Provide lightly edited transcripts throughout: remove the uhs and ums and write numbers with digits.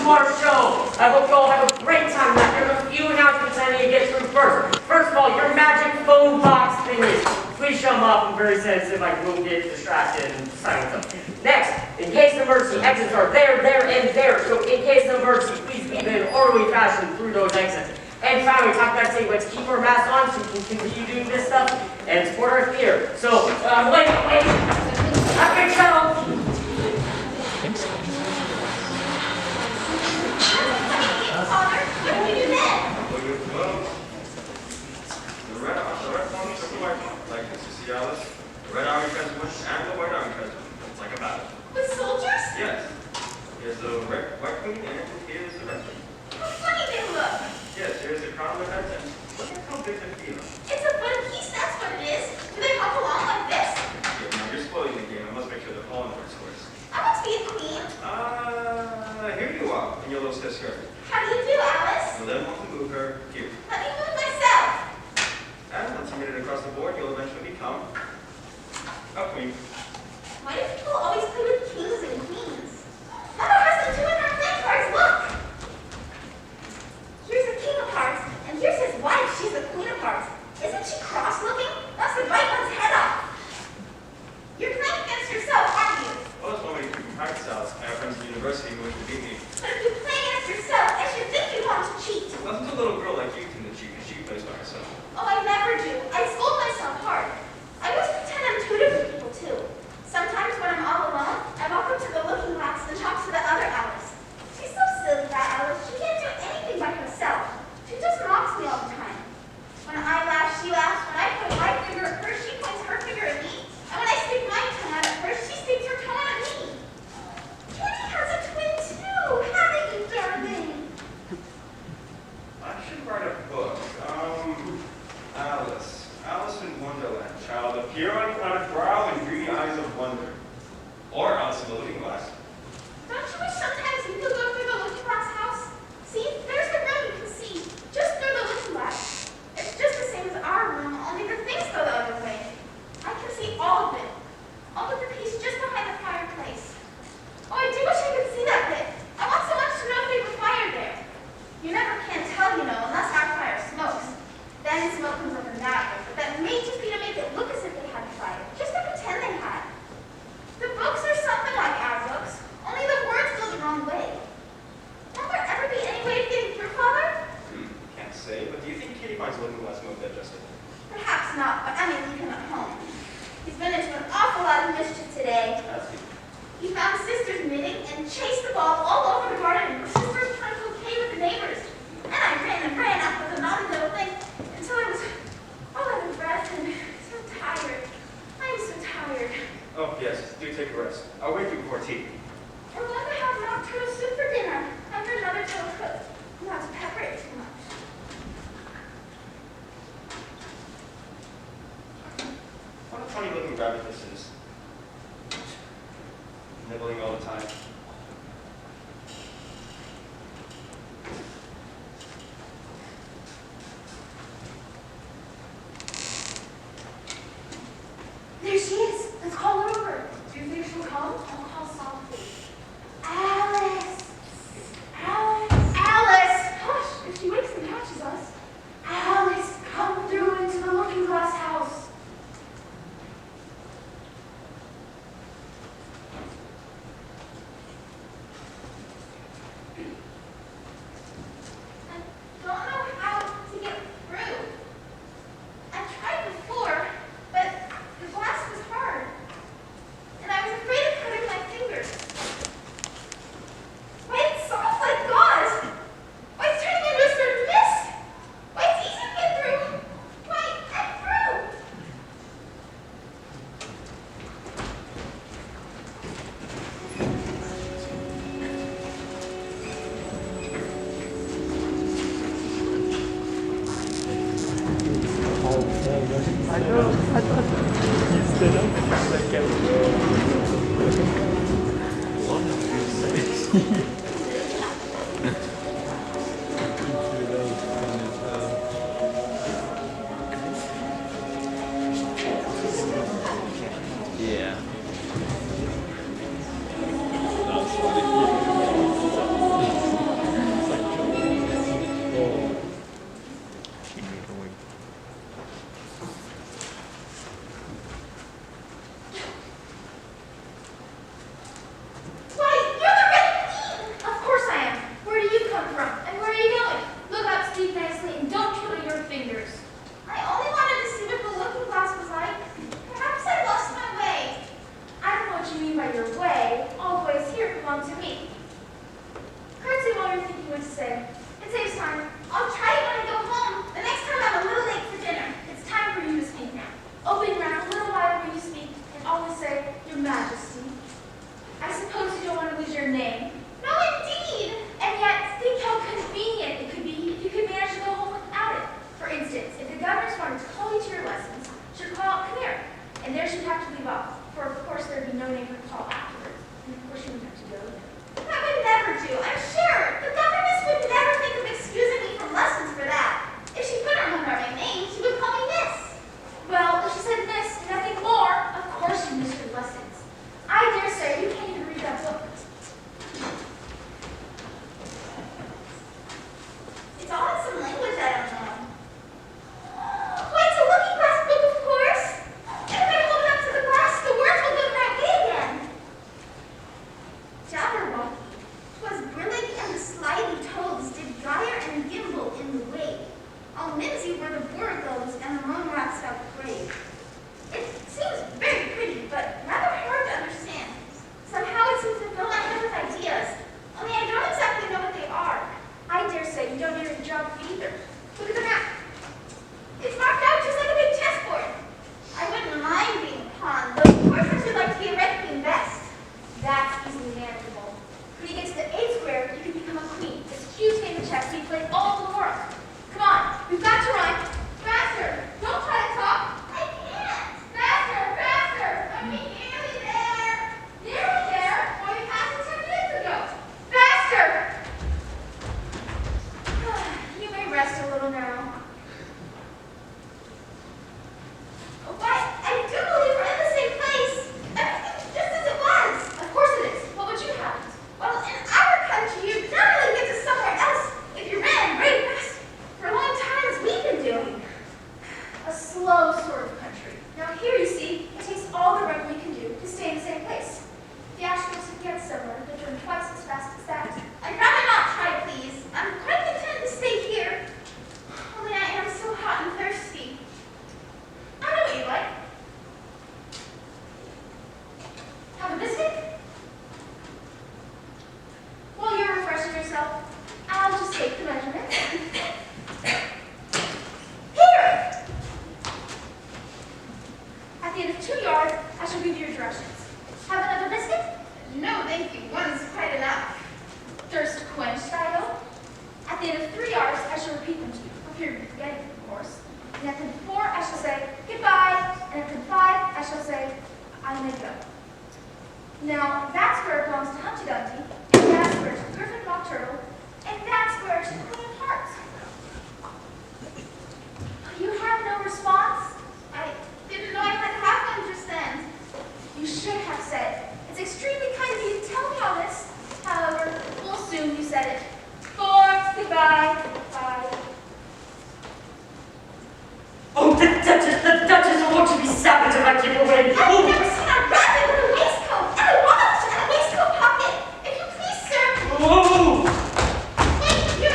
to our show. I hope you all have a great time. Now, there's a few announcements I need to get through first. First of all, your magic phone box thingies. Please shut them off. I'm very sensitive. I will get distracted and silence them. Next, in case of emergency, exits are there, and there. So in case of emergency, please leave in an orderly fashion through those exits. And finally, talk about saying let's keep our masks on so we can continue doing this stuff and support our theater. So, wait. Have a good show. Thanks. Connor, what do we do then? Well, the red one took the white one. Like this, you see Alice? The red army regiment and the white army regiment. It's like a battle. With soldiers? Yes. Here's the white queen and here's the red queen. How funny they look. Yes, here's the crown of their heads and look at how big their feet are. It's a foot apiece, that's what it is. Do they hop along like this? Yeah, now you're spoiling the game. I must make sure they're all in the right squares. I want to be a queen. Here you are in your little stiff skirt. How do you do, Alice? You'll then want to move her here. Let me move myself. And once you get it across the board, you'll eventually become a queen. Why do people always play with kings and queens? Mother has them too in her playing cards, look! Here's the king of hearts, and here's his wife, she's the queen of hearts. Isn't she cross-looking? That's the right one's head off. You're playing against yourself, aren't you? Well, that's one way to keep practice out. I have friends at the university who wish to beat me. But if you play against yourself, I should think you want to cheat. Wasn't a little girl like you tend to cheat because she plays by herself. Oh, I never do. I scold myself hard. I always pretend I'm tutored for people, too. Sometimes when I'm all alone, I walk up to the looking glass and talk to the other Alice. She's so silly, that Alice. She can't do anything by herself. She just mocks me all the time. When I laugh, she laughs. When I point my finger at her, she points her finger at me. And when I stick my tongue out at her, she sticks her tongue out at me. Kitty has a twin, too. Haven't you, darling? I should write a book. Alice in Wonderland, child of pure unclouded brow and greedy eyes of wonder. Or Alice in the Looking Glass. Don't you wish sometimes you could go through the looking glass house? See, there's the room you can see, just through the looking glass. It's just the same as our room, only the things go the other way. I can see all of it. All but the piece just behind the fireplace. Oh, I do wish I could see that bit. I want so much to know if there's a fire there. You never can tell, you know, unless our fire smokes. Then smoke comes up in that way. But that may just be to make it look as if they had a fire, just to pretend they had. The books are something like our books, only the words go the wrong way. Won't there ever be any way of getting through, Father? Can't say, but do you think Kitty finds Looking Glass more digested? Perhaps not, but I may leave him at home. He's been into an awful lot of mischief today. That's it. He found Sister's knitting and chased the ball all over the garden. Her sister was trying to play with the neighbors. And I ran after the naughty little thing until I was all out of breath and so tired. I am so tired. Oh, yes, do take a rest. I'll wait for you before tea. We're going to have mock turtle soup for dinner after another turtle cook. Not to pepper it too much. What a funny looking rabbit this is. Nibbling all the time. There she is. Let's call her over. Do you think she'll come? I'll call softly. Alice! Alice! Alice! Hush! If she wakes and catches us. Alice, come through into the looking glass house. I don't know how to get through. I've tried before, but the glass was hard. And I was afraid of cutting my fingers. Why, it's soft like gauze. Why, it's turning into a sort of mist. Why, it's easy to get through. Why, I'm through. I know. I thought you stood up and just like kept Yeah. That was funny. going to say, it saves time. I'll try it when I go home. The next time I'm a little late for dinner. It's time for you to speak now. Open your mouth a little wider when you speak, and always say, Your Majesty. I suppose you don't want to lose your name. No, indeed. And yet, think how convenient it could be if you could manage to go home without it. For instance, if the governors wanted to call you to your lessons, she'd call out Camille, and there she'd have to leave off. For of course there'd be no name for call afterwards, and of course you wouldn't have to go either. That would never do, I'm sure. The governess would never think of excusing me from lessons for that. If she couldn't remember my name, she would call me Miss. Well, if she said Miss and nothing more, of course you missed your lessons. I dare say you can't even read that book. It's all in some language I don't know. Why, it's a looking glass book, of course. And if I hold it up to the glass, the words will go the right way again. Jabberwocky, 'twas brillig and the slithy toads did gyre and gimble in the wave. All mimsy were the bourgoes and the moonrats out grave. It seems very pretty, but rather hard to understand. Somehow it seems to fill my head with ideas, only I don't exactly know what they are. I dare say you don't need a geography either. Look at the map. It's marked out just like a big chessboard. I wouldn't mind being a pawn, though of course I should like to be a red queen best. That's easily manageable. When you get to the 8 square, you can become a queen. It's a huge game of chess we play all over the world. Come on, we've got to run. Faster! Don't try to talk. I can't. Faster, faster! I'm nearly there. Nearly there? Why, we passed it 10 minutes ago. Faster! You may rest a little now. But I do believe we're in the same place. Everything's just as it was. Of course it is. What would you have? Well, in our country, you'd not really get to somewhere else if you ran very fast for a long time, as we've been doing. A slow sort of country. Now here, you see, it takes all the running we can do to stay in the same place. If the astronauts could get somewhere, they'd run twice as fast as that. I'd rather not try, please. I'm quite content to stay here. Only I am so hot and thirsty. I know what you like. Have a biscuit? While you're refreshing yourself, I'll just take the measurements. Here! At the end of 2 yards, I shall give you your directions. Have another biscuit? No, thank you. One's quite enough. Thirst quenched, I hope. At the end of 3 yards, I shall repeat them to you. For fear of forgetting, of course. And at pin 4, I shall say, goodbye. And at pin 5, I shall say, I may go. Now, that's where it belongs to Humpty Dumpty, and that's where it's Gryphon Mock Turtle, and that's where it's Queen of Hearts. You have no response? I didn't know I had to have one just then. You should have said, it's extremely kind of you to tell me all this. However, we'll assume you said it. 4, goodbye, 5. Oh, the Duchess will want to be savage if I keep away. I've never seen a rabbit with a waistcoat and a wallet in a waistcoat pocket. If you please, sir. Oh! Thank you.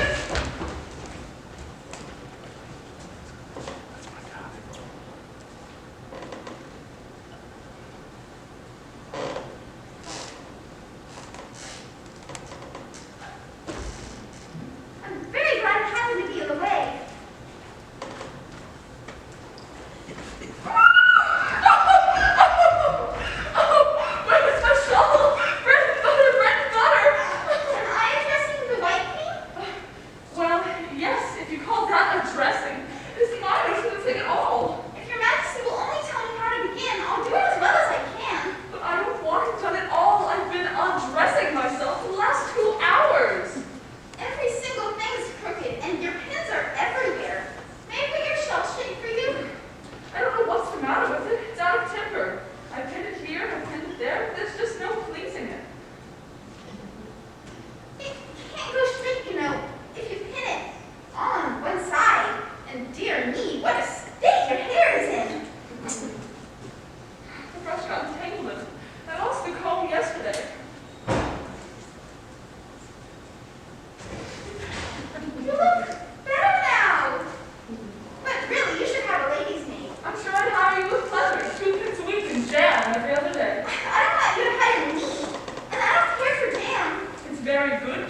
I'm very glad it happened to be in the way.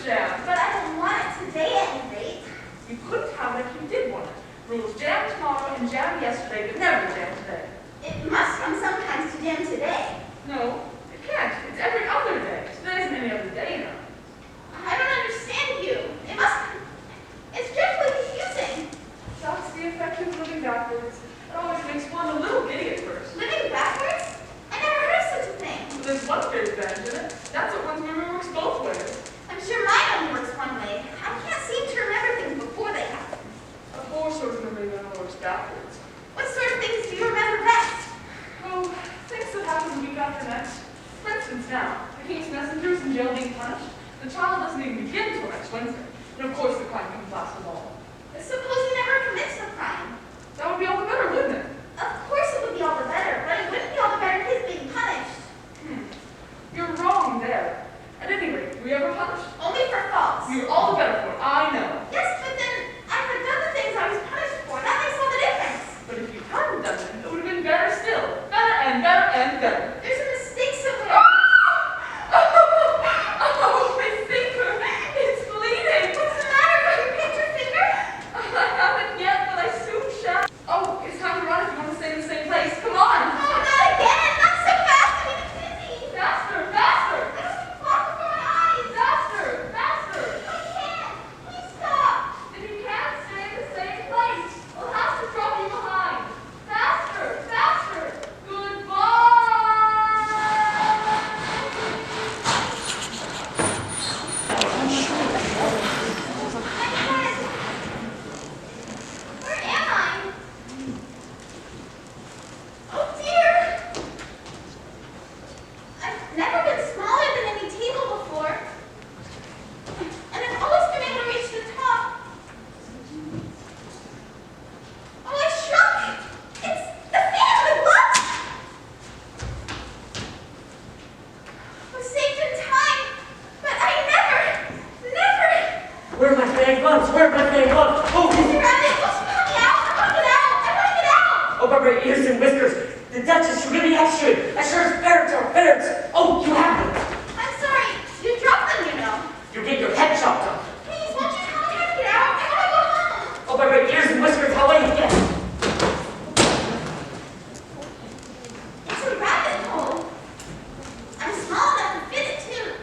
jam. But I don't want it today at any rate. You couldn't have it if you did want it. Rules jam tomorrow and jam yesterday, but never jam today. It must come sometimes to jam today. No, it can't. It's every other day. Today isn't any other day, you know. I don't understand you. It's dreadfully confusing. That's the effect of living backwards. It always makes one a little giddy at first. Living backwards? I never heard of such a thing. But there's one great advantage in it. That's what one's memory works both ways. I'm sure mine only works one way. I can't seem to remember things before they happen. A whole sort of memory that works backwards. What sort of things do you remember best? Oh, things that happen week after next. For instance, now, the king's messengers in jail being punished. The trial doesn't even begin until next Wednesday. And of course the crime comes last of all. Suppose he never commits the crime. That would be all the better, wouldn't it? Of course it would be all the better, but it wouldn't be all the better his being punished. You're wrong there. At any rate, were you ever punished? Only for faults. You're all the better for it, I know. Yes, but then I had done the things I was punished for. That makes all the difference. But if you hadn't done it, it would have been better still. Better and better and better. There's a mistake somewhere. Oh, my finger! It's bleeding! What's the matter? Have you picked your finger? I haven't yet, but I soon shall. Oh, it's time to run if you want to stay in the same place. Come on! Oh, not again! Not so fast! I'm getting dizzy. Faster, faster! I don't see clock before my eyes. Faster, faster! I can't. Please stop. If you can't stay in the same place, we'll have to drop you behind. Faster, faster! Goodbye! Where am I? Oh dear! I've never been smaller than any table before. And I've always been able to reach the top. Oh, I shrunk! It's the family! What? I was saved in time, but I never... Where are my fang gloves? Where are my fang gloves? Oh, Mr. Rabbit, what's coming out? I want to get out! I want to get out! oh, my great ears and whiskers. The Duchess, you're really extra. As sure as ferrets are ferrets. Oh, you have them. I'm sorry. You dropped them, you know. You get your head chopped off. Please, won't you tell me how to get out? I want to go home. Oh, my great ears and whiskers, how late again? It's a rabbit hole. I'm small enough to fit it, too.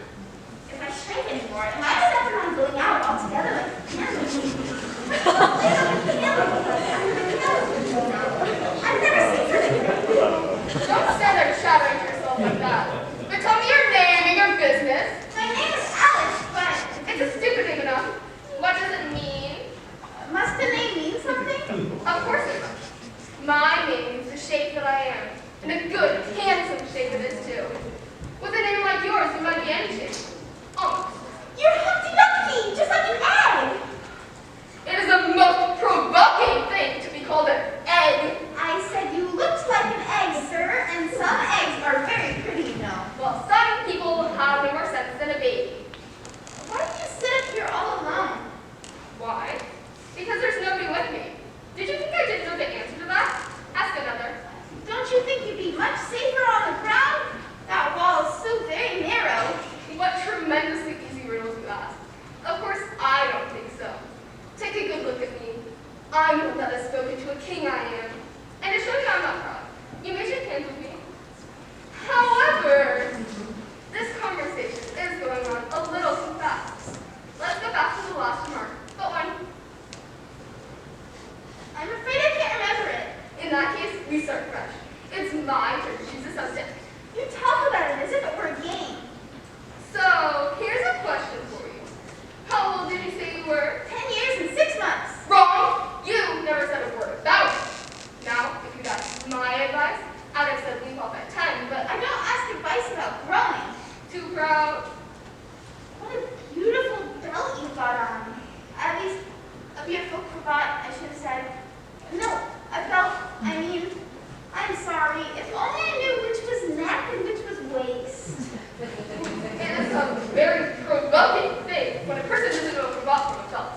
If I shrink anymore, am I just after I'm going out altogether like a piano? I've never seen such a thing. Don't stand there shattering yourself like that. But tell me your name and your business. My name is Alice, but It's a stupid name enough. What does it mean? must the name mean something? Of course it does. My name means the shape that I am. And a good, handsome shape it is, too. With a name like yours, you might be any shape. Almost. You're Humpty Dumpty, just like an egg. It is the most provoking thing to be called an egg. I said you looked like an egg, sir, and some eggs are very pretty, you know. Well, some people have no more sense than a baby. Why do you sit up here all alone? Why? Because there's nobody with me. Did you think I didn't know the answer to that? Ask another. Don't you think you'd be much safer on the ground? That wall is so very narrow. What tremendously easy riddles you ask. Of course, I don't think so. Take a good look at me. I'm the one that has spoken to a king, I am. And to show you I'm not proud, you may shake hands with me. However, this conversation is going on a little too fast. Let's go back to the last remark. But one. I'm afraid I can't remember it. In that case, we start fresh. It's my turn to choose a subject. You talk about it as if it were a game. So, here's a question for you. How old did you say you were? 10 years and 6 months. Wrong! You never said a word about it. Now, if you'd asked my advice, I'd have said leave off at 10, but I don't ask advice about growing. too proud. What a beautiful belt you've got on. At least, a beautiful cravat, I should have said. No, a belt, I mean, I'm sorry. If only I knew which was neck and which was waist. It is a very provoking thing when a person doesn't know a cravat from a belt.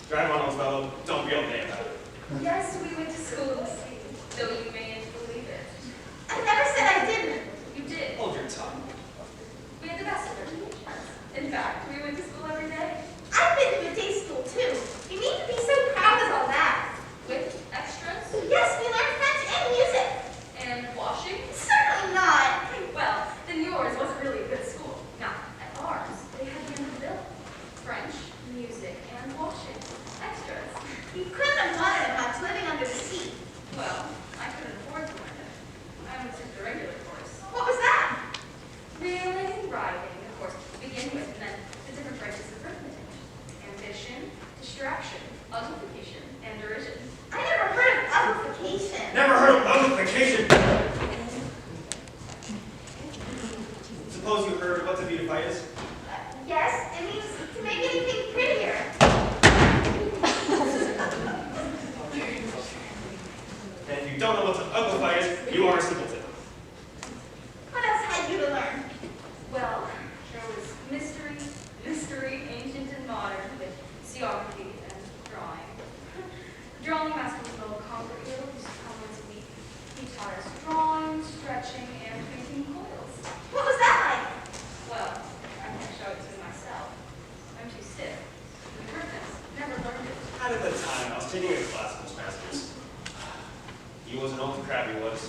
Drive on, old fellow. Don't be all day about it. Yes, we went to school in the city, though you mayn't believe it. I never said I didn't. You did. Hold your tongue. We had the best of reputations. In fact, we went to school every day. I've been to a day school too. You need to be so proud of all that. With extras Yes, we learned French and music. and washing. Certainly not. Well, then yours wasn't really a good school. Now, at ours, they had the end of the bill. French, music, and washing. Extras. You couldn't have wanted it much living under the sea. Well, I couldn't afford to learn it. I only took the regular course. What was that? Reeling, writing, of course, to begin with, and then the different branches of arithmetic. Ambition, distraction, uglification, and derision. I never heard of uglification. Never heard of uglification. Suppose you heard what to beautify is? Yes, it means to make anything prettier. And if you don't know what to uglify is, you are a simpleton. What else had you to learn? Well, there was mystery, ancient and modern, with geography and drawing. The drawing master was an old concrete wheel whose come once a week. He taught us drawing, stretching, and painting coils. What was that like? Well, I can't show it to you myself. I'm too stiff. The Gryphons never learned it. Out of the time, I was taking a class with his masters. He was an old crab, he was.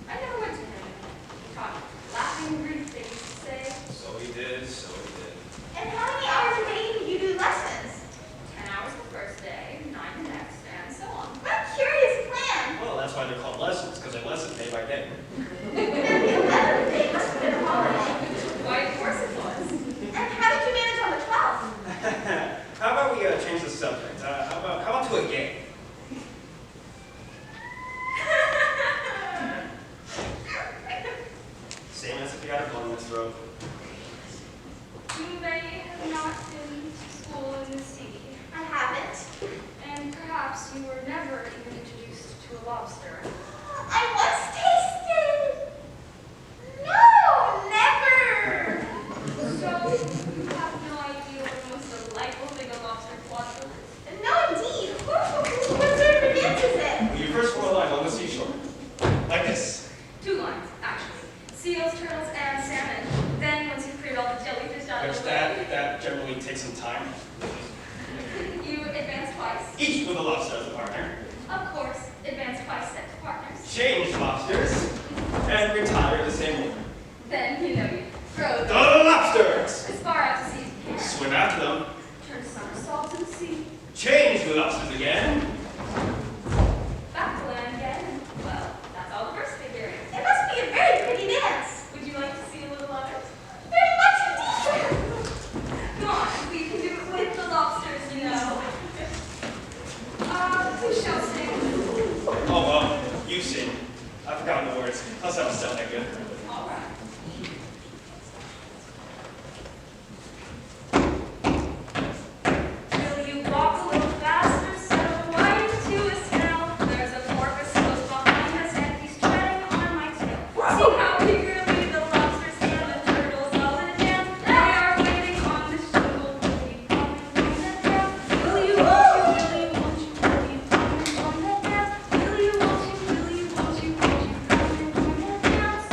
I never went to him. He taught laughing Greek things to say. So he did, so he did. And how many hours a day did you do lessons? 10 hours the first day, 9 the next, and so on. What a curious plan. Well, that's why they're called lessons, because they lesson day by day. Then the 11th day must have been a holiday. Why, of course it was. And how did you manage on the 12th? How about we change the subject? How about to a game? Same as if you had a bone in his throat. You may have not been to school in the sea, I haven't. and perhaps you were never even introduced to a lobster. I once tasted. No, never. So, you have no idea what the most delightful thing a lobster quadrille is. No, indeed. What sort of a dance is it? When you first roll a line on the seashore. Like this. 2 lines, actually. Seals, turtles, and salmon. Then, once you've cleared all the jellyfish out of Which the way, that generally takes some time. you advance twice. Each with a lobster as a partner. Of course, advance twice set to partners. Change lobsters. And retire the same order. Then, you throw The lobsters! as far out to sea as you can. Swim after them. Turn somersaults in the sea. Change the lobsters again. Back to land again. Well, that's all the first figure. It must be a very pretty dance. Would you like to see a little of it? Very much indeed. Come on, we can do it with the lobsters, you know. Who shall sing? Oh, well, you sing. I've forgotten the words. I'll sound that good. All right. Will you walk a little faster, settle right into a snail? There's a porpoise close behind us, and he's treading on my tail. See how eagerly the lobsters and the turtles all in dance. They are waiting on the shingle. Will you come and join the dance? Will you, won't you, will you come and join the dance? Will you, won't you, come and join the dance?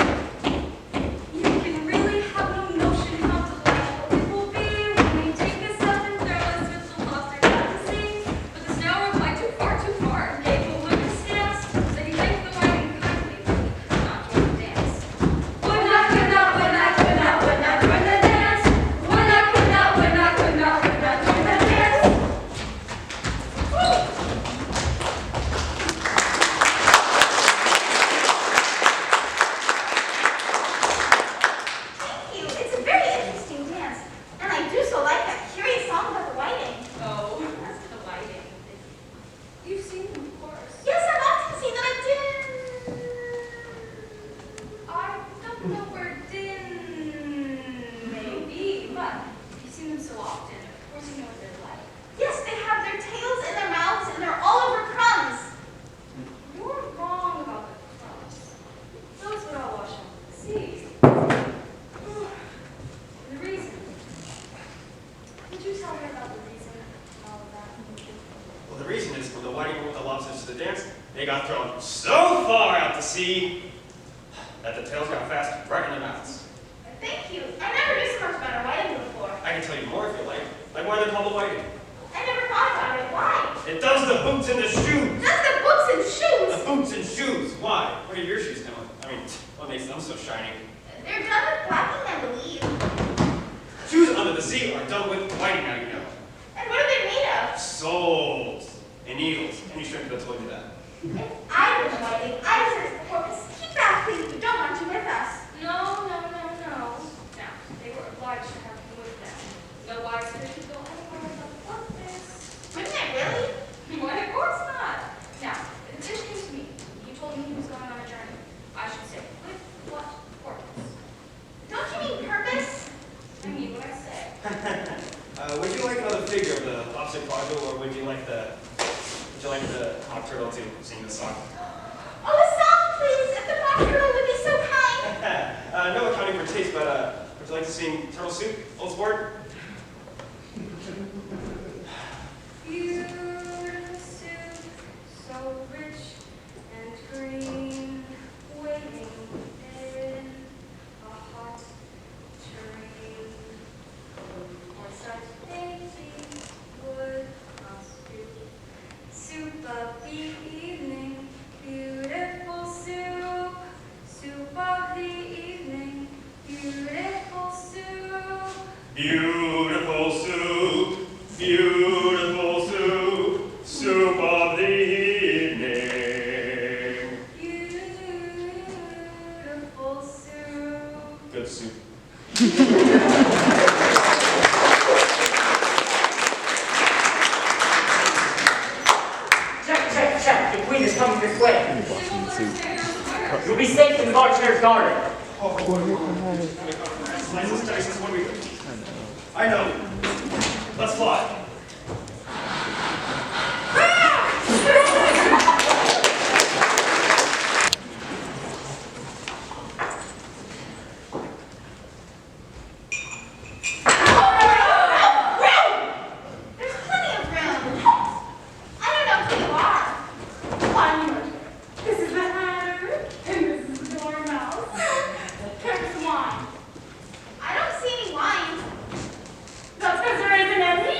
whiting went with the lobsters to the dance, they got thrown so far out to sea that the tails got fast right in the mouths. Thank you. I never knew so much about our whiting before. I can tell you more if you like why they're called the whiting. I never thought about it. Why? It does the boots and the shoes. Just the books and shoes. The boots and shoes. Why? What are your shoes doing? I mean, what makes them so shiny? They're done with blacking, I believe. Shoes under the sea are done with whiting, now you know. And what are they made of? Soles and needles. Any stranger that told you that? If I was whiting, I'd search the porpoise. Keep back, please. We don't want you with us. No. Now, they were obliged to have him with them. No wise fish could go anywhere without the porpoise. Wouldn't it really? Why, of course not. Now, if the fish came to me, he told me he was going on a journey, I should say, with what purpose? Don't you mean purpose? I mean what I say. Would you like another figure of the lobster quadrille, or would you like the hot turtle to sing the song? Oh, a song, please. If the box girl would be so kind. No accounting for taste, but would you like to sing Turtle Soup, Old Sport? Beautiful soup, so rich and green, waiting in a hot tureen. Or such dainty wood soup of the evening, beautiful soup, soup of the evening, beautiful soup. Beautiful soup, beautiful soup, soup of the evening. Beautiful soup. Good soup. Check. The queen is coming this way. You'll be safe in the Archer's garden. Nicest, what do we do? I know. Let's fly. There's plenty of room. I don't know who you are. Why, this is the Hare, and this is the Dormouse. Here's some wine. I don't see any wine. That's because there isn't any.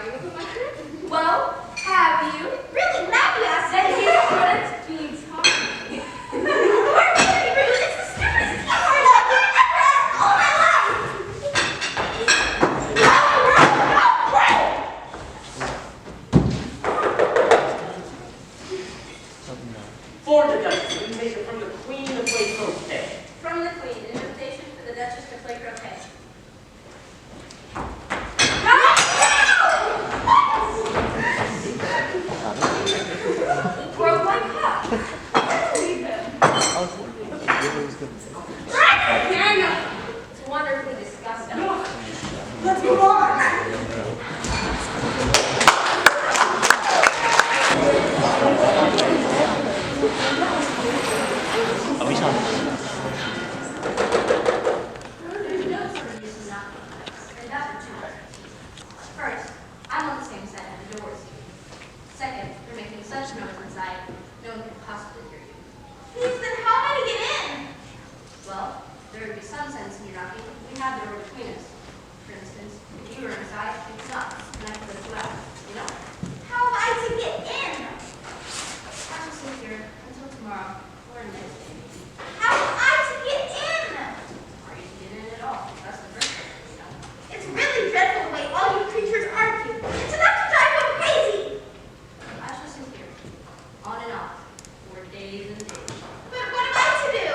you look at my crib. Well, have you? Really? Now you ask Then me. here's what it's being taught. We're really rude. It's the stupidest thing I've ever had all my life. For the Duchess, an invitation from the Queen to play croquet. From the Queen, an invitation for the Duchess to play croquet. Broke my cup. Leave him. It's wonderfully disgusting. Let's move on. First, I'm on the same side of the doors. Second, you're making such noise inside, no one can possibly hear you. Please, then how am I to get in? Well, there would be some sense in your knocking. We have the door between us. For instance, if you were inside, it's not, and I could let you out. You know? How am I to get in? I will sit here until tomorrow, or next day. How am I to get in? Or you can get in at all. That's the first thing, you know? It's really dreadful the way all you creatures argue. It's enough to drive one crazy. I shall sit here, on and off, for days and days. But what am I to do?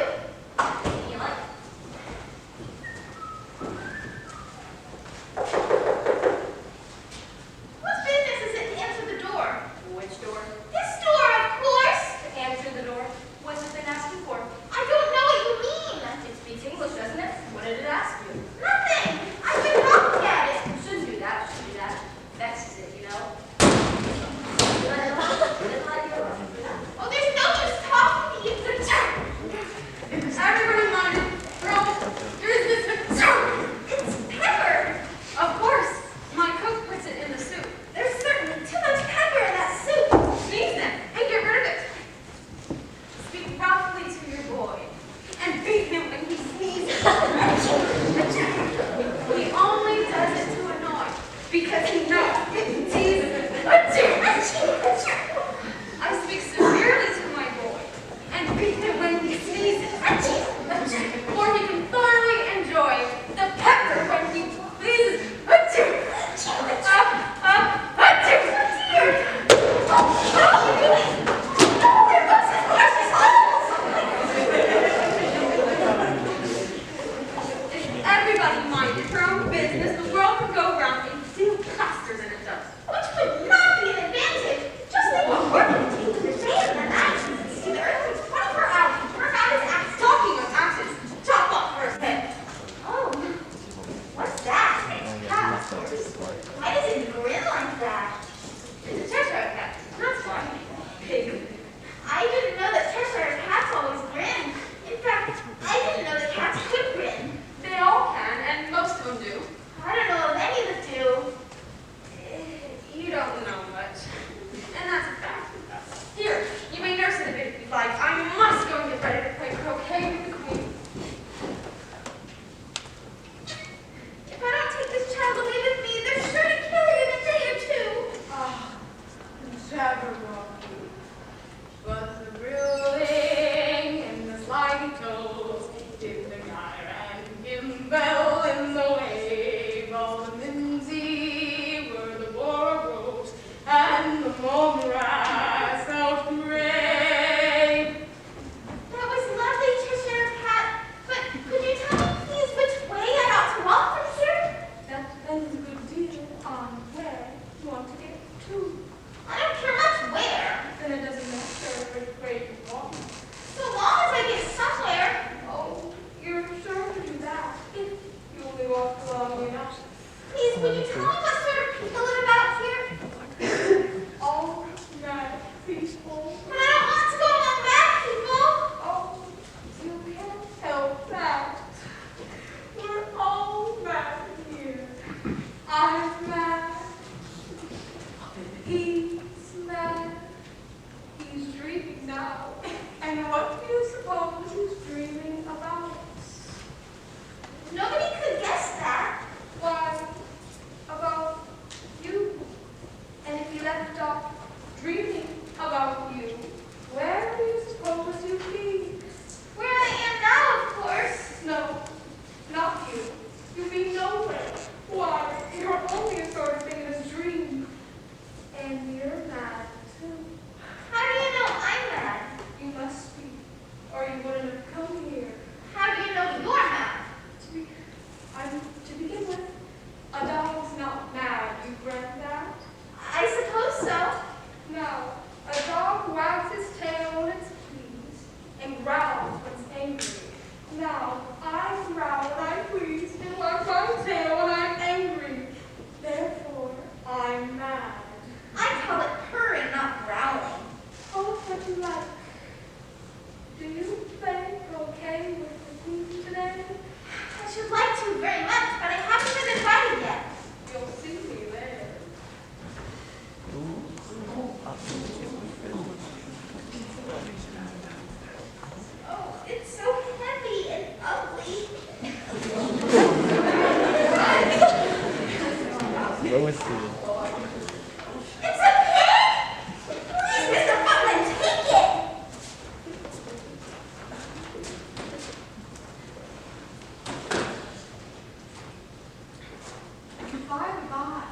Anything you like. Whose business is it to answer the door? Which door? This door, of course. To answer the door. What's it been asking for? I don't know what you mean. It speaks English, doesn't it? What did it ask you? Nothing. I've been knocking at it. Shouldn't do that, shouldn't do that. Vexes it, you know? Oh, there's no use talking to you. Everybody minded. Girl, here's this. It's pepper. Of course. My cook puts it in the soup. There's certainly too much pepper in that soup. Sneeze then, and get rid of it. Speak roughly to your boy, and beat him when he sneezes. He only does it to annoy, because he knows it teases him. I speak severely to my boy, and beat him when he sneezes. For he can thoroughly enjoy the pepper when he pleases. If everybody minded her own business, the world would go round in steel clusters and it does. Which would not be an advantage. Just think what work it takes in the day and the night. See, the earth is 24 hours. Work out his axe. Talking of axes, chop off first head. Oh, what's that? Cat. Why does it grin like that? It's a Cheshire Cat. That's why. Pig. I didn't know that Cheshire cats always grin. In fact, I didn't know that cats could grin. They all can, and most of them do. I don't know if any that do. You don't know much. And that's a fact. Here, you may nurse it a bit if you'd like. I must go and get ready to play croquet with the Queen. If I don't take this child away with me, they're sure to kill it in a day or two. Jabberwocky. But the ruling and the slimy toes did the gyre and gimble in the wave. All the Lindsay were the Warrus and the Walrus felt great. That was lovely, Cheshire Cat. But could you tell me, please, which way I ought to walk from here? That depends a good deal on where you want to get to. I don't care much where. Then it doesn't matter which way you walk. So long as I get somewhere. Oh, you're sure to do that if you only walk long enough. Please, would you tell me what sort of people live about here? All mad people. But I don't want to go among bad people. Oh, you can't help that. We're all mad here. I'm mad. He's mad. He's dreaming now. And what do you suppose he's dreaming about? Nobody could guess that. Why, about you. stop dreaming about you. Where do you suppose you'd be? Where I am now, of course. No, not you. You'd be nowhere. Why, you're only a sort of thing in a dream. And you're mad, too. How do you know I'm mad? You must be, or you wouldn't have come here. How do you know you're mad? To begin with, a dog's not mad. You grant that? I suppose so. No, a dog wags its tail when it's pleased and growls when it's angry. Now, I growl when I'm pleased and wag my tail when I'm angry. Therefore, I'm mad. I call it purring, not growling. Call it what you like. Do you think okay with the theme today? I should like to very much, but I haven't been invited yet. You'll see me there. Oh, it's so heavy and ugly. What was it? It's a pig! Please, Mr. Footman, take it! Bye-bye.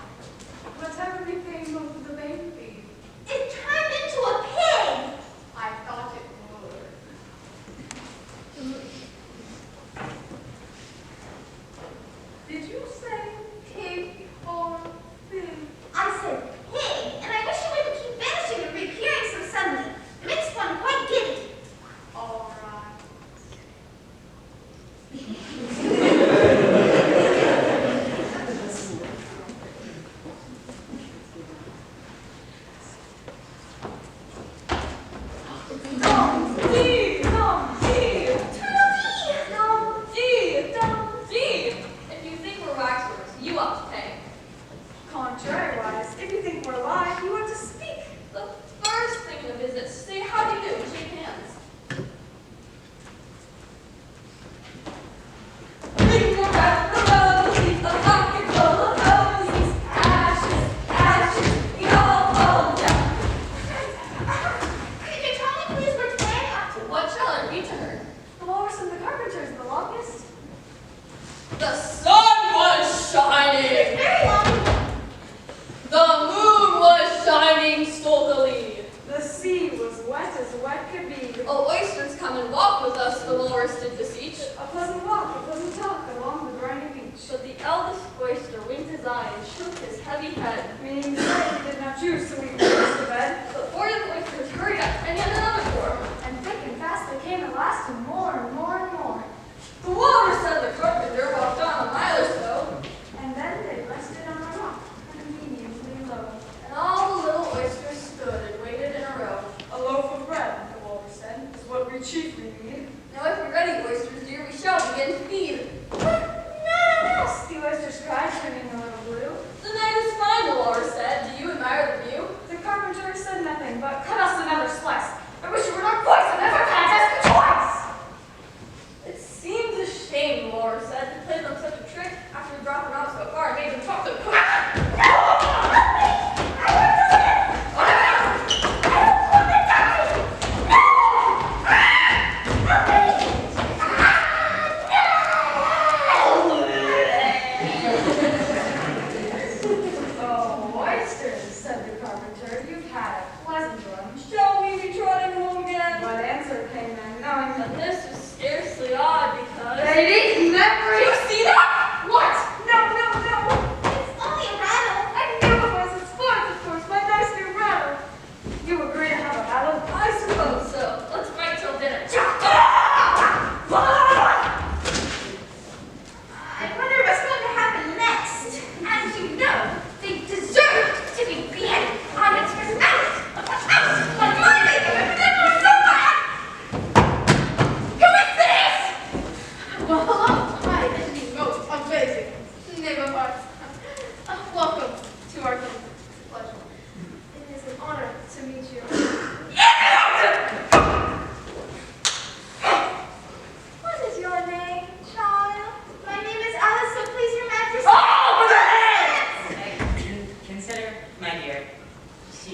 Whatever became of the baby? It turned into a pig! I thought it would. Did you say pig or pig? I said pig, and I wish you wouldn't keep vanishing and reappearing so suddenly. It makes one quite giddy. All right. If you think we're waxworks, you ought to pay. Contrariwise, if you think we're alive, you ought to speak. The first thing in the business, say how do you do and shake hands. Ring around the roses, a pocket full of posies. Ashes, ashes, we all fall down. Could you tell me, please, which way I ought to? What shall I read to her? The walrus and the carpenter's the longest. The sun was shining. It's very long. The moon was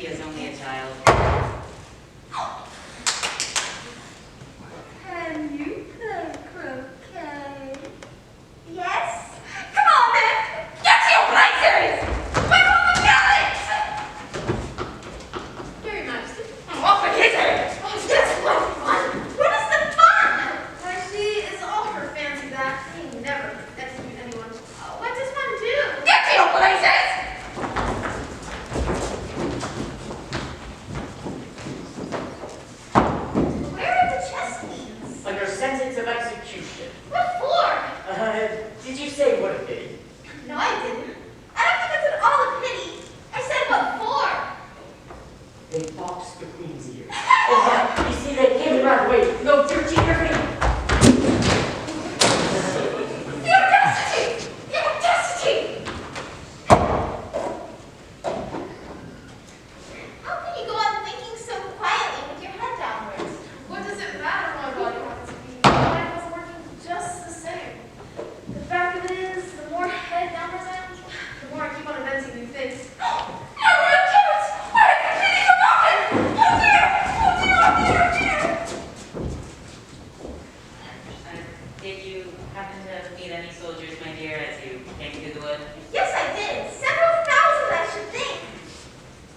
She is only a child. Can you play croquet? Yes? Come on, then! Get to your places! Where are the gallants? Very Majesty. Off with his head! Oh, yes, what fun! What is the fun? Why, she is all her fancy that he never execute anyone. What does one do? Get to your places! Where are the chess queens? Under sentence of execution. What for? Did you say what a pity? No, I didn't. I don't think it's at all a pity. I said what for? They boxed the queen's ear. Oh, you see, they came in right away. No, dirty Gryphon. The audacity! The audacity! How can you go on thinking so quietly with your head downwards? What does it matter my body happens to be? My mind was working just the same. The fact of it is, the more head downwards I am, the more I keep on inventing new things. My royal carrots! I had completely forgotten! Oh dear! Oh dear! Oh dear! Oh dear! Did you happen to meet any soldiers, my dear, as you came through the wood? Yes, I did. Several thousand, I should think.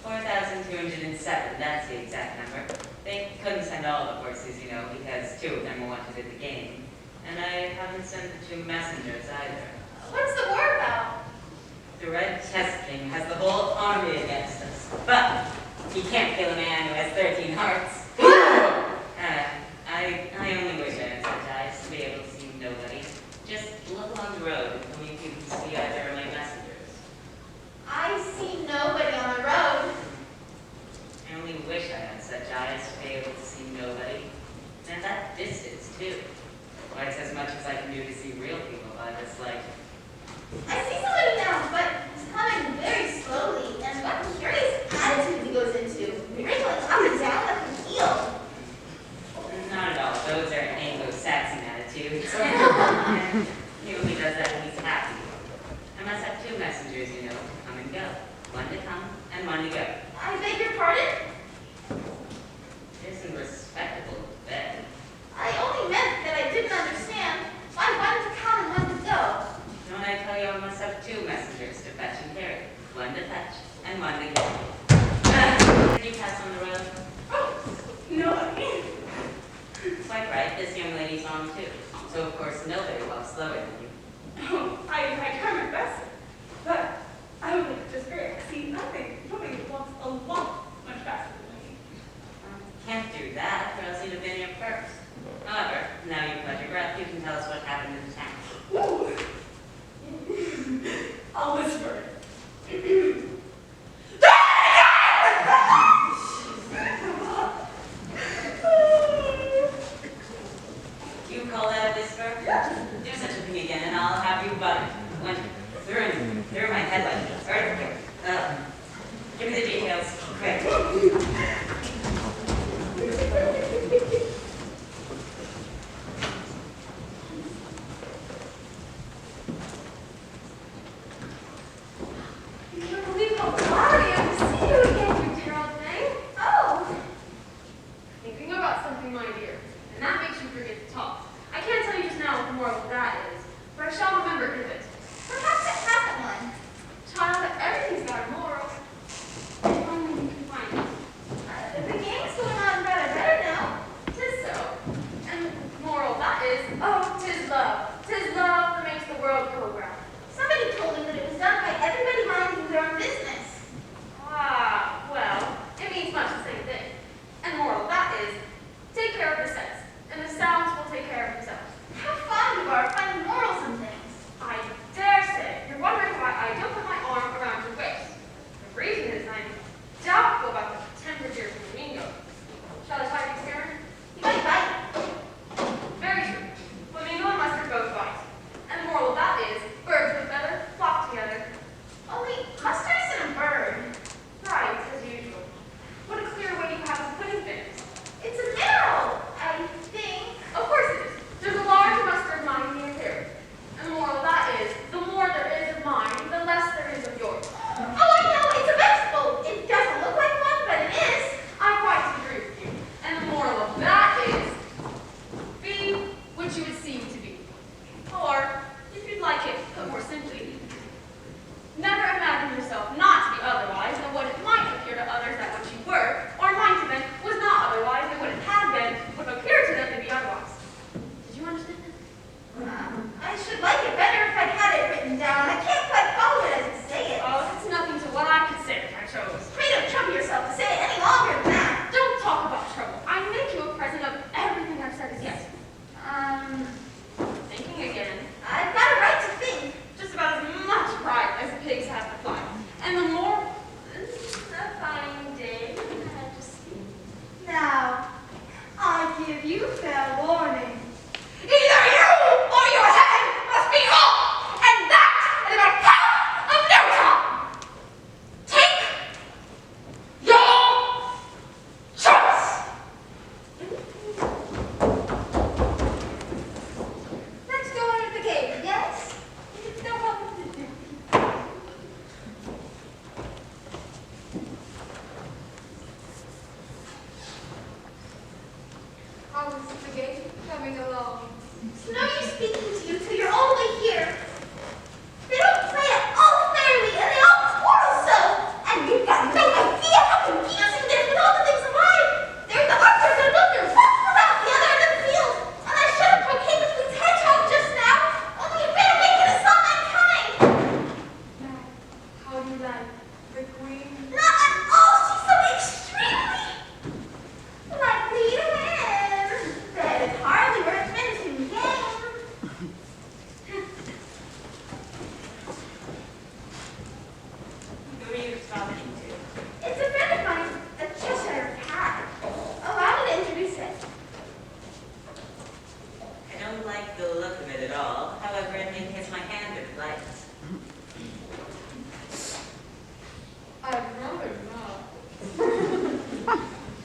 4,207, that's the exact number. They couldn't send all the horses, you know, because 2 of them were wanted at the game. And I haven't sent the 2 messengers either. What's the war about? The Red Chest King has the whole army against us. But he can't kill a man who has 13 hearts. I only wish I had such eyes to be able to see nobody. Just look along the road and tell me if you can see either of my messengers. I see nobody on the road. I only wish I had such eyes to be able to see nobody. And at that distance, too. Why, it's as much as I can do to see real people by this light. I see somebody now, but he's coming very slowly, and what a curious attitude he goes into, wriggling up and down like a heel. Not at all. Those are Anglo-Saxon attitudes. He only does that when he's happy. I must have 2 messengers, you know, to come and go. One to come and one to go. I beg your pardon? It isn't respectable to beg. I only meant that I didn't understand why one to come and one to go. Don't I tell you I must have 2 messengers to fetch and carry? One to fetch and one to carry. Did you pass on the road? Oh, no, Quite right. This young lady's on too. So of course nobody walks slower than you. Oh, I try my best, but I would like to disagree. See, nobody walks a lot much faster than me. Can't do that, or else you'd have been here first. However, now you've got your breath, you can tell us what happened in the town. Ooh. I'll whisper. You call that a whisper? Do such a thing again, and I'll have you buttered. Went through my head like this. coming along. It's no use speaking to you till you're all the way here. They don't play it all fairly, and they all quarrel so. And you've got no idea how confusing it is with all the things alive. There's the archers and builders walking about the other end of the field. And I should have croquet between hedgehogs just now, only you ran away when I saw mankind. Now, how do you like the queen? Not at all. She's so extremely likely to win. But it's hardly worth finishing the game. Who are you talking to? It's a friend of mine, a Cheshire Cat. Allow me to introduce it. I don't like the look of it at all. However, it may kiss my hand if it likes. I'd rather not.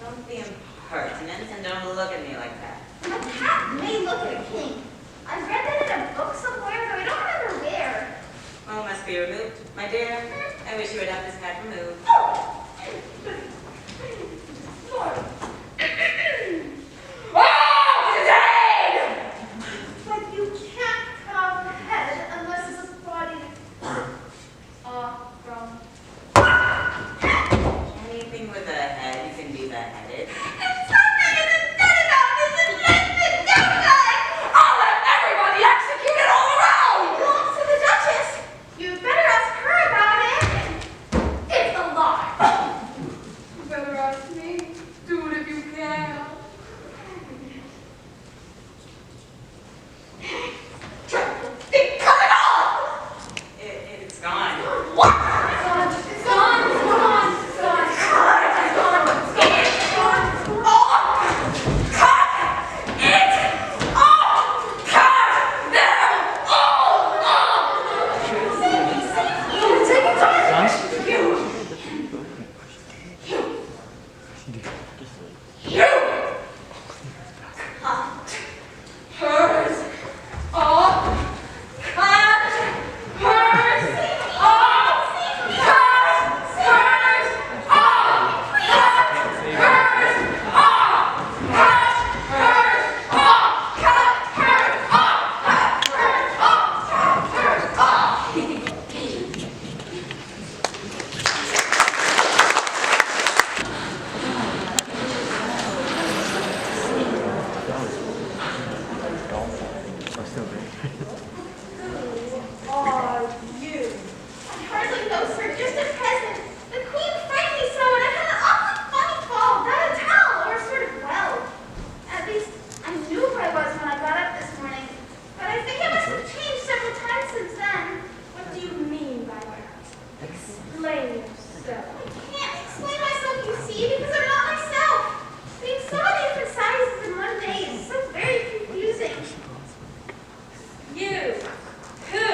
Don't be impertinent and don't look at me like that. A cat may look at a king. I've read that in a book somewhere, though I don't remember where. Oh, must be removed. My dear, I wish you would have this cat removed. Oh! But you can't come head unless it's a body from. Anything with a head, you can be beheaded. If something isn't said about this invented downside, I'll have everybody executed all around! It belongs to the Duchess. You better ask her about it. It's a lie. You better ask me. Do it if you can. They cut it off! It's gone. What? It's gone. It's gone. It's gone. It's gone. It's gone. It's gone. Oh! Cut it off! Cut them all off! You take it You! Hers off! Cut hers off! Cut hers off! Cut hers off! Cut hers off! Cut hers off! Cut hers off! Cut hers off! Are you? I hardly know, sir. Just a peasant. The queen frightened me so, and I had an awfully funny fall down a tunnel, or sort of well. At least I knew who I was when I got up this morning, but I think I must have changed several times since then. What do you mean by that? Explain yourself. I can't explain myself, you see, because I'm not myself. Being so many different sizes in one day is so very confusing. You. Who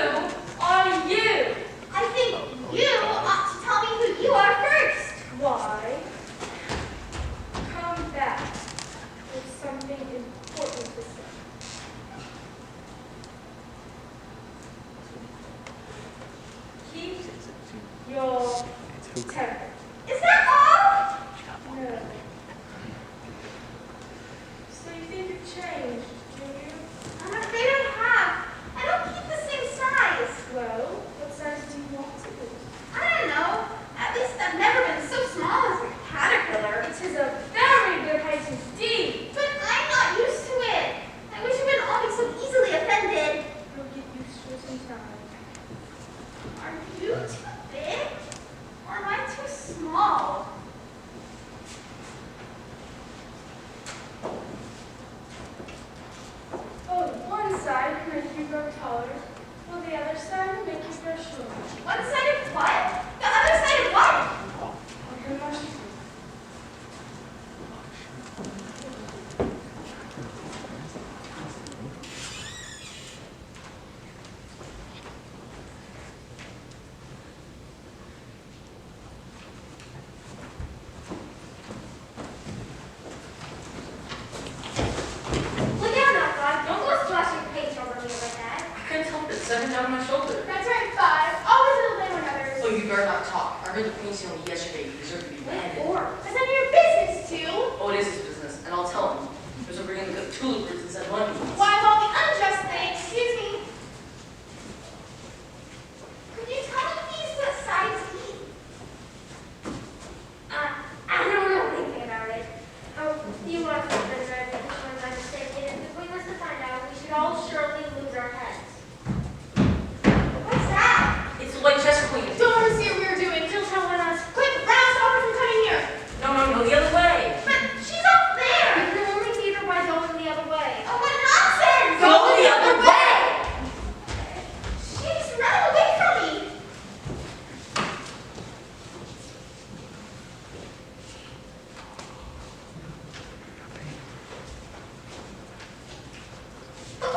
are you? I think you ought to tell me who you are first. Why? Come back. There's something important to say. Keep your temper. Is that all? No. So you think you've changed, do you? I'm afraid I have. I don't keep the same size. Well, what size do you want to be? I don't know. At least I've never been so small as a caterpillar. It is a very good height indeed. But I'm not used to it. I wish you wouldn't all be so easily offended. You'll get used to it in time. Are you too big? Or am I too small? Oh, one side can make you grow taller, while the other side will make you grow shorter. One side of what? The other side of what? Like a mushroom. Look out now, God. Don't go splashing paint over me like that. I couldn't help it. 7 down my shoulder. That's right, 5. Always a little bit when others. Oh, you better not talk. I heard the queen told me yesterday you deserve to be beheaded. Or? Is that your business, too? Oh, it is his business, and I'll tell him. Because we're bringing the tulip roots instead of lemons. Why, of all the unjust things, excuse me. Could you tell me please what sides eat? I don't know anything about it. Oh, you must have been read it before my mistake. If we was to find out, we should all surely lose our heads. What's that? It's the LHS queen. Don't want to see what we were doing. Still telling us. Quick, round, stop her from coming here. No, the other way. But she's up there. You can only beat her by going the other way. Oh, what nonsense! Go the other way. She's running away from me.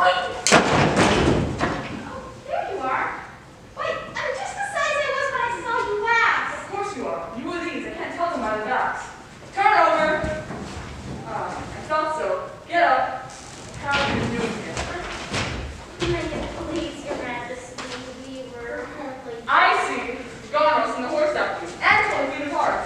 Wait! Oh, there you are. Wait, I'm just the size I was when I saw you last. Of course you are. You were these. I can't tell them by the backs. Turn over. I thought so. Get up. How are you doing here? Please, Your Majesty, we were only... I see. Dormouse and the horse after you. And 20 feet apart.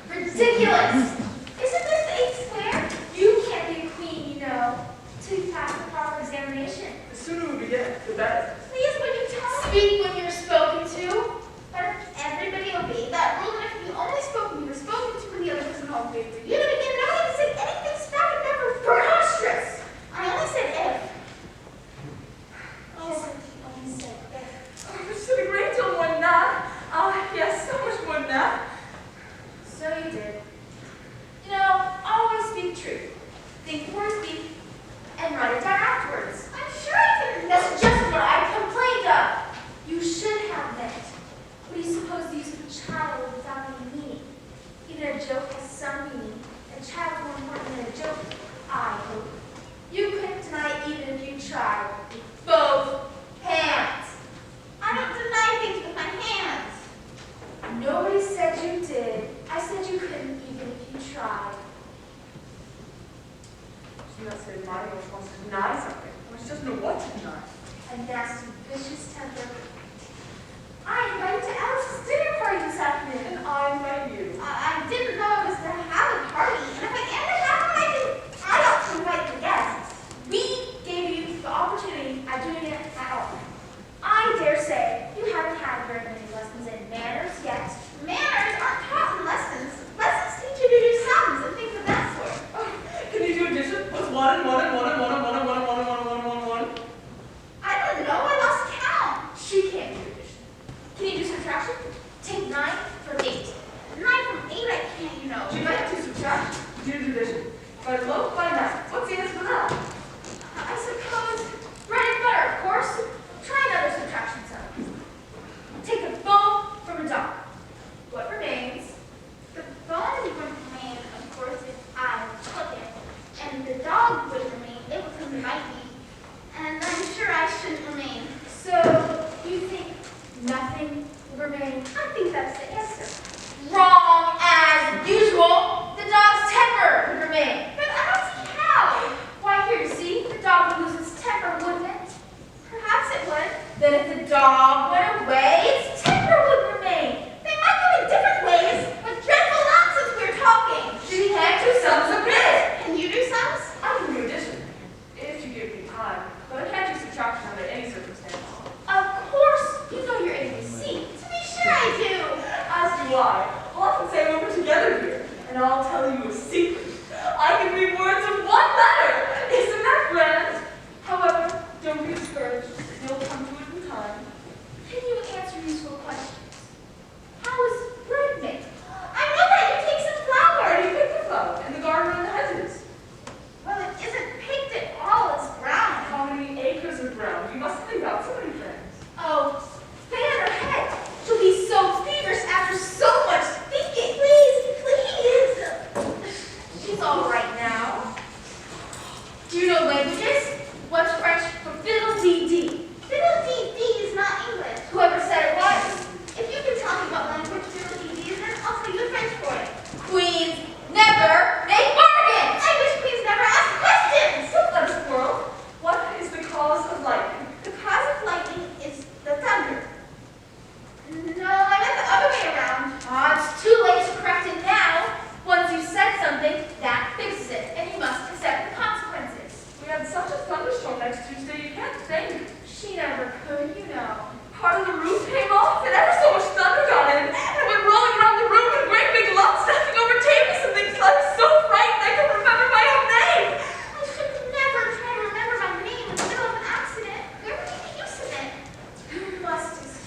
Ridiculous! Isn't this 8 square? You can't be a queen, you know, till you pass the proper examination. The sooner we begin, the better. Please, would you tell me? Speak when you're spoken to. But if everybody obeyed that rule, and if you only spoke when you were spoken to, and the other person all obeyed for you to begin, and I didn't say anything stupid, never preposterous. I only said if. Oh, I only said if. Oh, should a great deal more than that. Yes, so much more than that. So you did. You know, always speak truth. Think before you speak, and write it down afterwards. I'm sure I didn't. That's just what I complained of. You should have meant. What do you suppose the use of a child without any meaning? Even a joke has some meaning. A child more important than a joke, I hope. You couldn't deny it even if you tried. With both hands. I don't deny things with my hands. Nobody said you did. I said you couldn't even if you tried. She must say Mario wants to deny something. Well, she doesn't know what to deny. A nasty, vicious temper. I invited to Alice's dinner party this afternoon. And I invite you. I didn't know I was going to have a party, and if I am to have one, I ought to invite the guests. We gave you the opportunity of doing it at all. I dare say you haven't had very many lessons in manners yet. Manners aren't taught in lessons. Lessons teach you to do sums and things of that sort. Can you do addition? What's 1 and 1 and 1 and 1 and 1 and 1 and 1 and 1 and 1 and 1 and 1? I don't know. I lost count. She can't do addition. Can you do subtraction? Take 9 from 8. 9 from 8 I can't, you know. She might do subtraction. Do addition. By low, by math. What's the answer to that? I suppose bread and butter, of course. Try another subtraction sum. Take a bone from a dog. What remains? The bone would remain, of course, if I took it. And the dog would remain. It would come to my feet. And I'm sure I shouldn't remain. So, you think nothing will remain? I think that's the answer. Wrong as usual. The dog's temper would remain. But I don't see how. Why, here you see, the dog would lose its temper, wouldn't it? Perhaps it would. Then if the dog went away, its temper would remain. They might go in different ways, but dreadful nonsense we're talking. She can't do sums a bit. Can you do sums? I can do addition. If you give me time. But I can't do subtraction under any circumstance. Of course. You know your ABC. To be sure I do. As do I. I'll often say when we're together here. And I'll tell you a secret. I can read words in 1 letter. Isn't that grand? However, don't be discouraged. You'll come to it in time.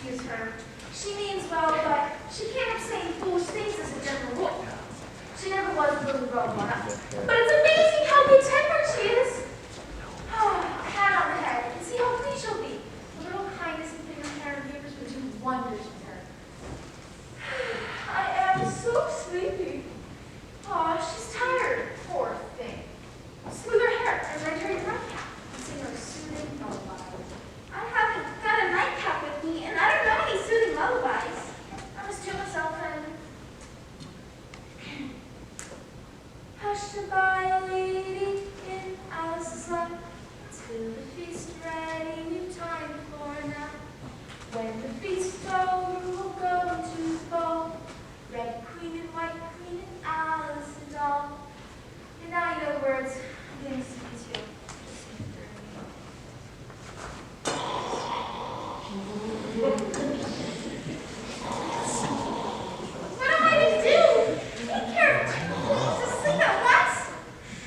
excuse her. She means well, but she can't have saying foolish things as a general rule. She never was really well brought up. But it's amazing how good-tempered she is. Oh, a pat on the head, and see how pleased she'll be. A little kindness and thinner hair and papers would do wonders with her. I am so sleepy. Oh, she's tired, poor thing. Smooth her hair and rent her a nightcap and sing her a soothing lullaby. I haven't got a nightcap with me, and I don't know any soothing lullabies. I must do myself and hush by, lady, in Alice's lap, till the feast ready, we've time for now. When the feast is over, we'll go to the ball. Red queen and white queen and Alice and all. And now you know the words. I'm getting sleepy too. Just sing it What am I to do? Take care of two queens asleep at once?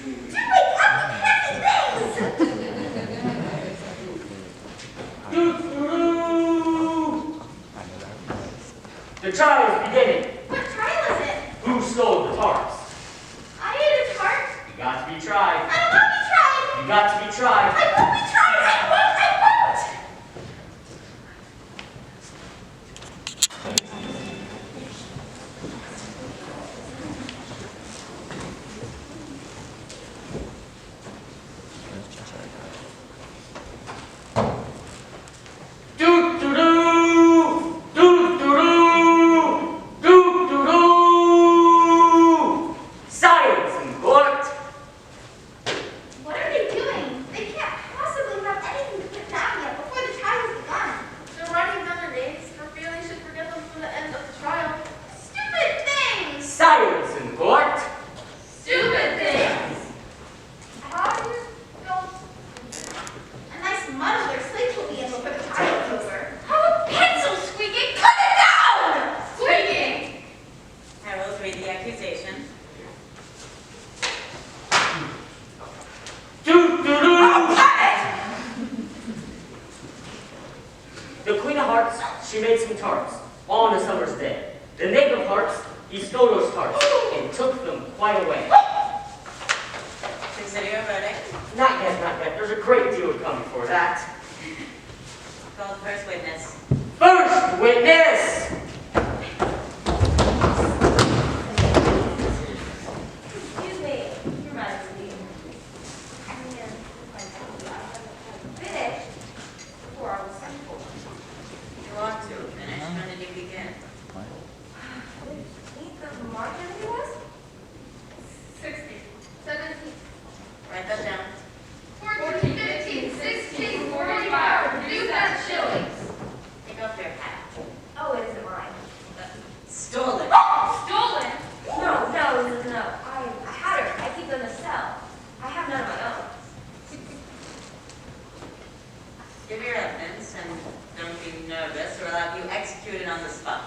Do wake up and happy things! The trial is beginning. What trial is it? Who stole the tarts? I ate a tart. You got to be tried. I won't be tried. You got to be tried. I won't be tried. I won't. Silence in court. What are they doing? They can't possibly have anything to put down yet before the trial has begun. They're writing down their names for fear they should forget them for the end of the trial. Stupid things! Silence in court. Stupid things! How do you don't... A nice muddle their slates will be in before the trial is over. How a pencil squeaking? Cut it down! Squeaking! I will read the accusation. The Queen of Hearts, she made some tarts on a summer's day. The Knave of Hearts, he stole those tarts and took them quite away. Consider your verdict. Not yet, not yet. There's a great deal coming for that. Call the first witness. First witness! Excuse me, Your Majesty. I mean, I haven't finished before I was sent for. You ought to finish. When did you begin? The 18th of March, I think it was? 16, 17, Write that down. 14, 15, 16, 45. Reduce that to shillings. Take off your hat. Oh, it isn't mine. Stolen. Stolen. No. I had her. I keep them in the cell. I have none of my own. Give your evidence and don't be nervous or I'll have you executed on the spot.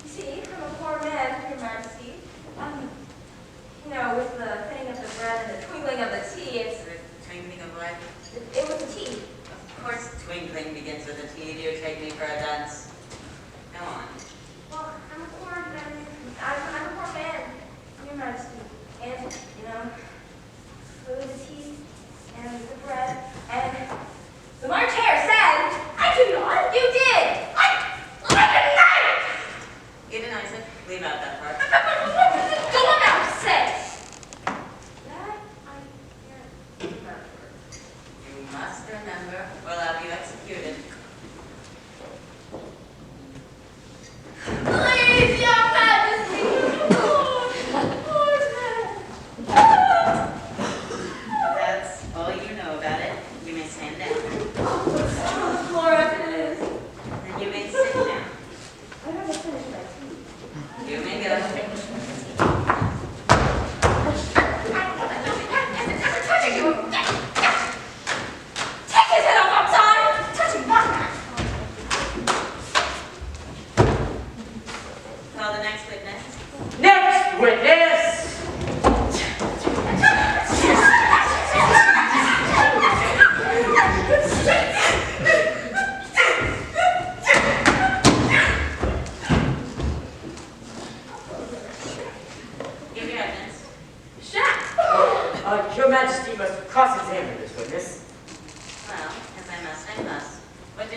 You see, I'm a poor man, Your Majesty. With the thinning of the bread and the twinkling of the tea, it's... The twinkling of what? It was the tea. Of course twinkling begins with a T. Do you take me for a dunce? Go on. Well, I'm a poor man. I'm a poor man, Your Majesty. And, food, the tea, and the bread, and the March Hare said, I do not. You did. I denied it. You denies it. Leave out that part. Dormouse said. That I can't remember. You must remember or I'll have you executed. Please, Your Majesty. That's all you know about it. You may stand down. On the floor as it is. Then you may sit down. I haven't finished my tea. You may go. Take his head off, I'm sorry!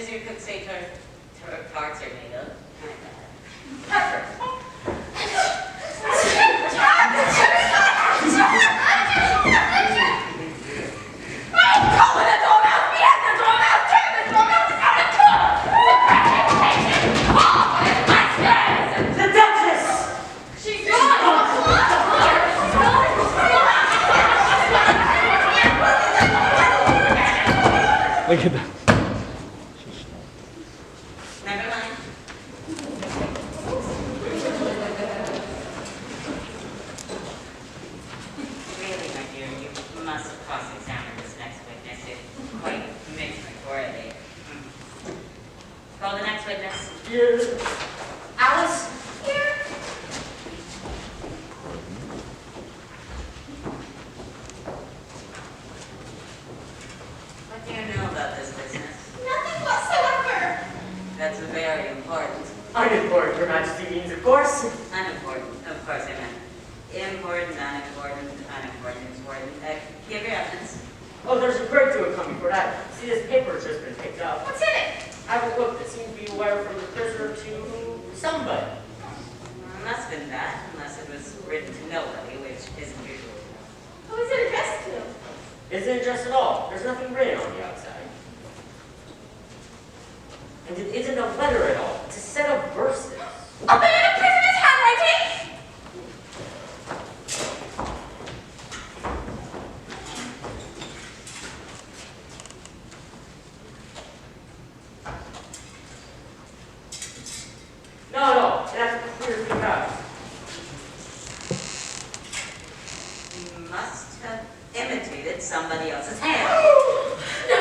does your cook say tarts are made of? The Duchess! She's gone! Look at that. Never mind. Really, my dear, you must cross-examine this next witness. It quite makes me poorly. Call the next witness. Alice? Here. What do you know about this business? Nothing whatsoever. That's very important. Unimportant, Your Majesty means, of course. Unimportant. Of course, I meant important, unimportant, unimportant, important. Give your evidence. Oh, there's a breakthrough coming for that. See, this paper's just been picked up. What's in it? I have a book that seems to be a wire from the prisoner to somebody. Must have been that, unless it was written to nobody, which isn't usual. Who is it addressed to? Isn't addressed at all. There's nothing written on the outside. And it isn't a letter at all. It's a set of verses. Open in a prisoner's handwriting! No, that's a clear thing out. You must have imitated somebody else's hand. No,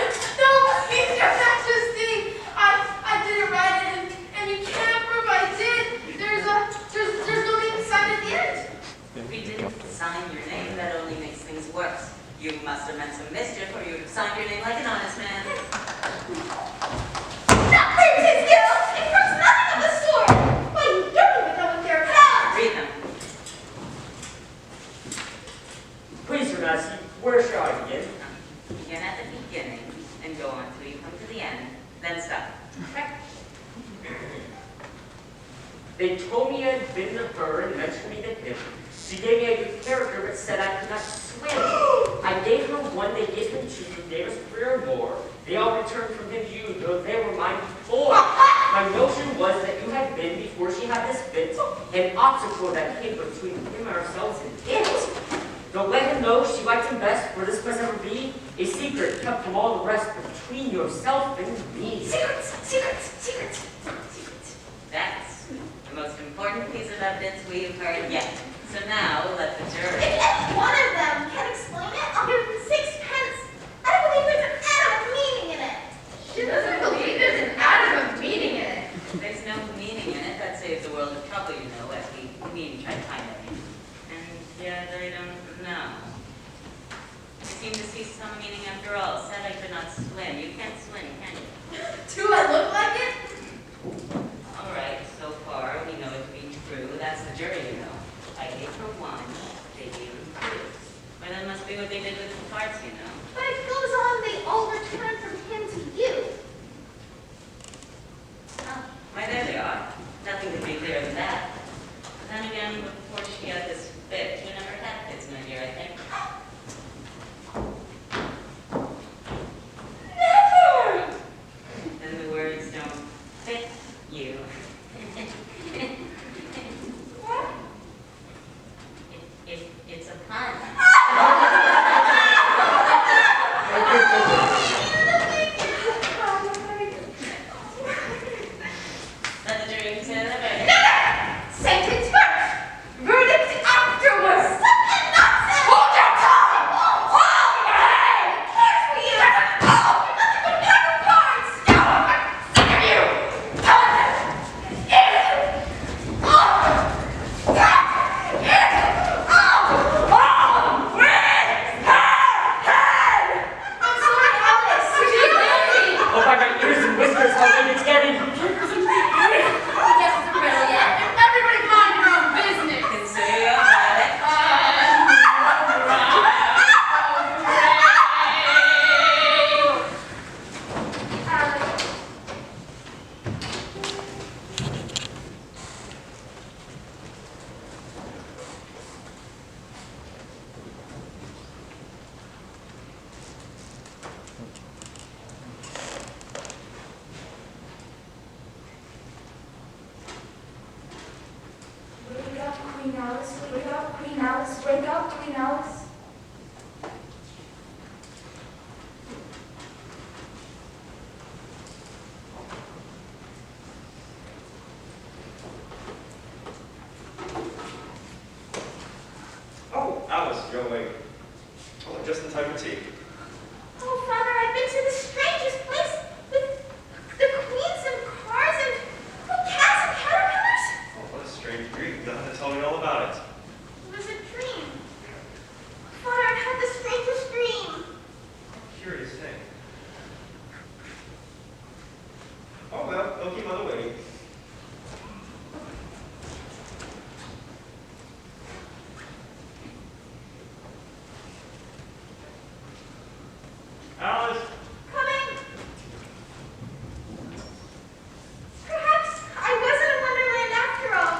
please, Your Majesty! I didn't write it, and you can't prove I did. There's no name signed at the end. If you didn't sign your name, that only makes things worse. You must have meant some mischief, or you would have signed your name like an honest man. That proves his guilt! It proves nothing of the sort! Why, you don't even know what they're about! Read them. Please, Your Majesty, where shall I begin? Begin at the beginning and go on till you come to the end, then stop. They told me I had been to her and mentioned me to him. She gave me a good character but said I could not swim. I gave her one, they gave him two, gave us 3 or more. They all returned from him you, though they were mine before. My notion was that you had been, before she had this fit, an obstacle that came between him, ourselves, and it. Don't let him know she liked him best, for this must ever be a secret kept from all the rest between yourself and me. Secrets! That's the most important piece of evidence we've heard yet. So now, let the jury... If any one of them can explain it, I'll give them 6 pence. I don't believe there's an atom of meaning in it. She doesn't believe there's an atom of meaning in it. There's no meaning in it. That saves the world of trouble, you know, as we try to find it. And yet, I don't know. I seem to see some meaning after all. Said I could not swim. You can't swim, can you? Do I look like it? All right, so far we know it to be true. That's the jury, you know. I gave her 1, they gave her 2. Well, that must be what they did with the cards, you know. Alice, wake up, Queen Alice, wake up, Queen Alice. Oh, Alice, you're awake. Oh, just in time for tea. Oh, Father, I've been to the strangest place with the queens and cars and cats and caterpillars. Oh, what a strange dream. You'll have to tell me all about it. It was a dream. Father, I've had the strangest dream. Curious thing. Oh, well, don't keep Mother waiting. Alice! Coming. Perhaps I wasn't in Wonderland after all.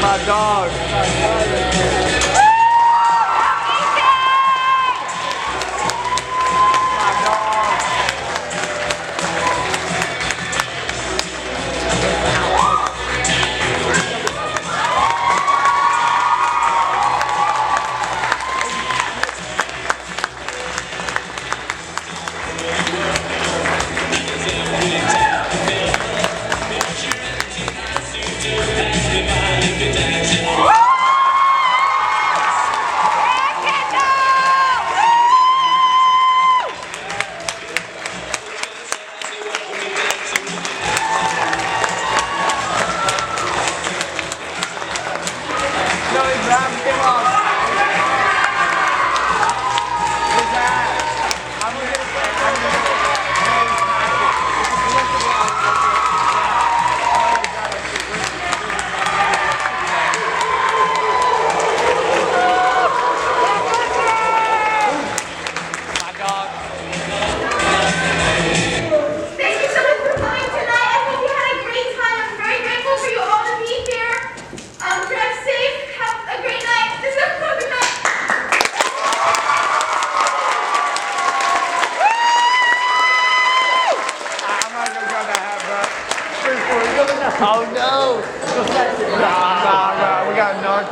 My dog. Oh no! We got narc